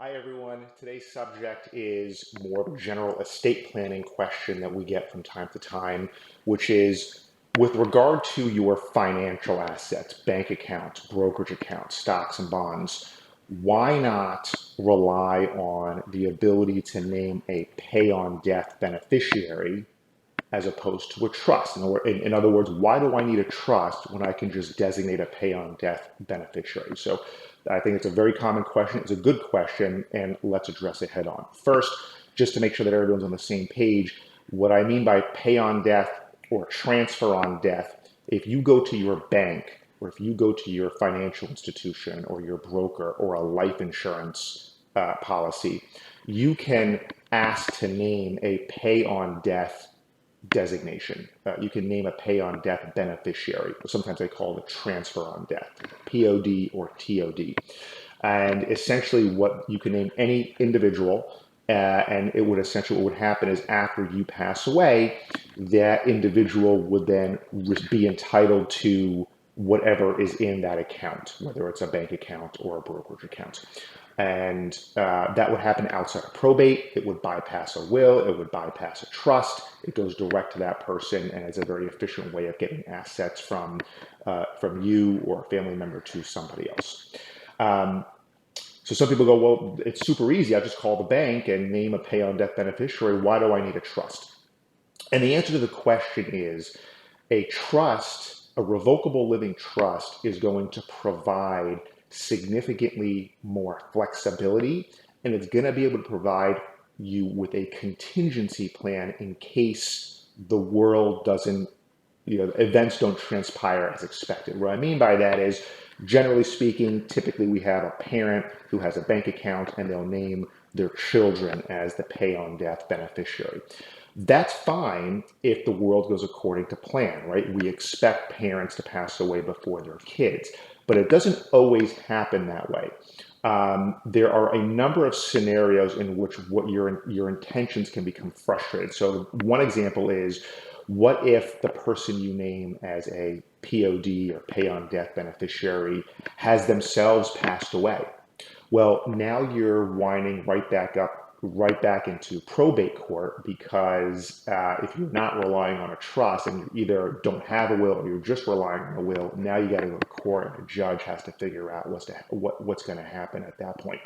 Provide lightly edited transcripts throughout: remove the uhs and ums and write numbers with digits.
Hi everyone. Today's subject is more of a general estate planning question that we get from time to time, which is with regard to your financial assets, bank accounts, brokerage accounts, stocks and bonds, why not rely on the ability to name a pay on death beneficiary as opposed to a trust? In other words, why do I need a trust when I can just designate a pay on death beneficiary? So I think it's a very common question. It's a good question, and let's address it head on. First, just to make sure that everyone's on the same page, what I mean by pay on death or transfer on death, if you go to your bank or if you go to your financial institution or your broker or a life insurance policy, you can ask to name a pay on death designation. You can name a pay on death beneficiary. Sometimes they call it a transfer on death, POD or TOD. And essentially what you can name any individual, and it would essentially, what would happen is after you pass away, that individual would then be entitled to whatever is in that account, whether it's a bank account or a brokerage account. And that would happen outside of probate. It would bypass a will. It would bypass a trust. It goes direct to that person, and it's a very efficient way of getting assets from you or a family member to somebody else. So some people go, well, it's super easy. I just call the bank and name a pay on death beneficiary. Why do I need a trust? And the answer to the question is a trust, a revocable living trust, is going to provide significantly more flexibility, and it's going to be able to provide you with a contingency plan in case the world doesn't, events don't transpire as expected. What I mean by that is, generally speaking, typically we have a parent who has a bank account and they'll name their children as the pay on death beneficiary. That's fine if the world goes according to plan, right? We expect parents to pass away before their kids, but it doesn't always happen that way. There are a number of scenarios in which what your intentions can become frustrated. So one example is, what if the person you name as a POD or pay on death beneficiary has themselves passed away? Well, now you're winding right back into probate court, because if you're not relying on a trust and you either don't have a will or you're just relying on a will, now you got to go to court and the judge has to figure out what's going to happen at that point.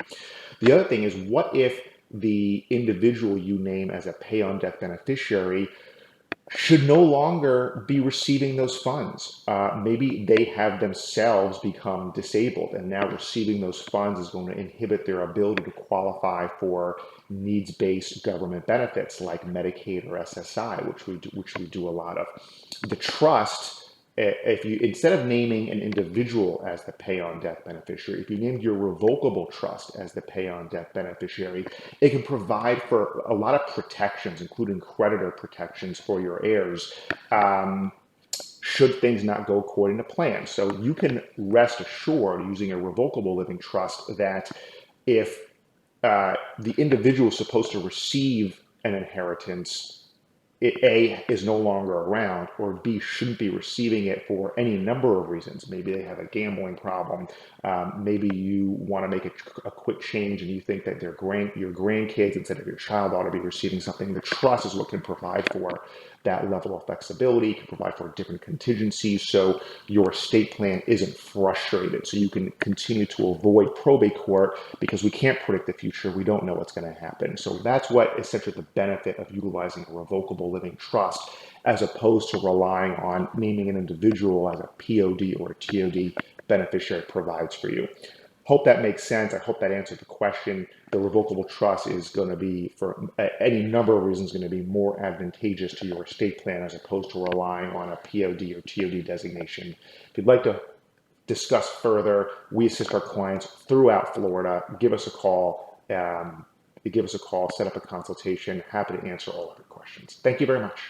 The other thing is, what if the individual you name as a pay on death beneficiary should no longer be receiving those funds? Maybe they have themselves become disabled, and now receiving those funds is going to inhibit their ability to qualify for needs-based government benefits like Medicaid or SSI, which we do a lot of. The trust, if you, instead of naming an individual as the pay on death beneficiary, if you named your revocable trust as the pay on death beneficiary, it can provide for a lot of protections, including creditor protections for your heirs, should things not go according to plan. So you can rest assured, using a revocable living trust, that if the individual is supposed to receive an inheritance, A, is no longer around, or B, shouldn't be receiving it for any number of reasons. Maybe they have a gambling problem. Maybe you want to make a quick change and you think that your grandkids instead of your child ought to be receiving something. The trust is what can provide for that level of flexibility, can provide for different contingencies, so your estate plan isn't frustrated. So you can continue to avoid probate court, because we can't predict the future. We don't know what's going to happen. So that's what essentially the benefit of utilizing a revocable living trust, as opposed to relying on naming an individual as a POD or a TOD beneficiary, provides for you. Hope that makes sense. I hope that answered the question. The revocable trust is going to be, for any number of reasons, going to be more advantageous to your estate plan as opposed to relying on a POD or TOD designation. If you'd like to discuss further, we assist our clients throughout Florida. Give us a call. Set up a consultation. Happy to answer all of your questions. Thank you very much.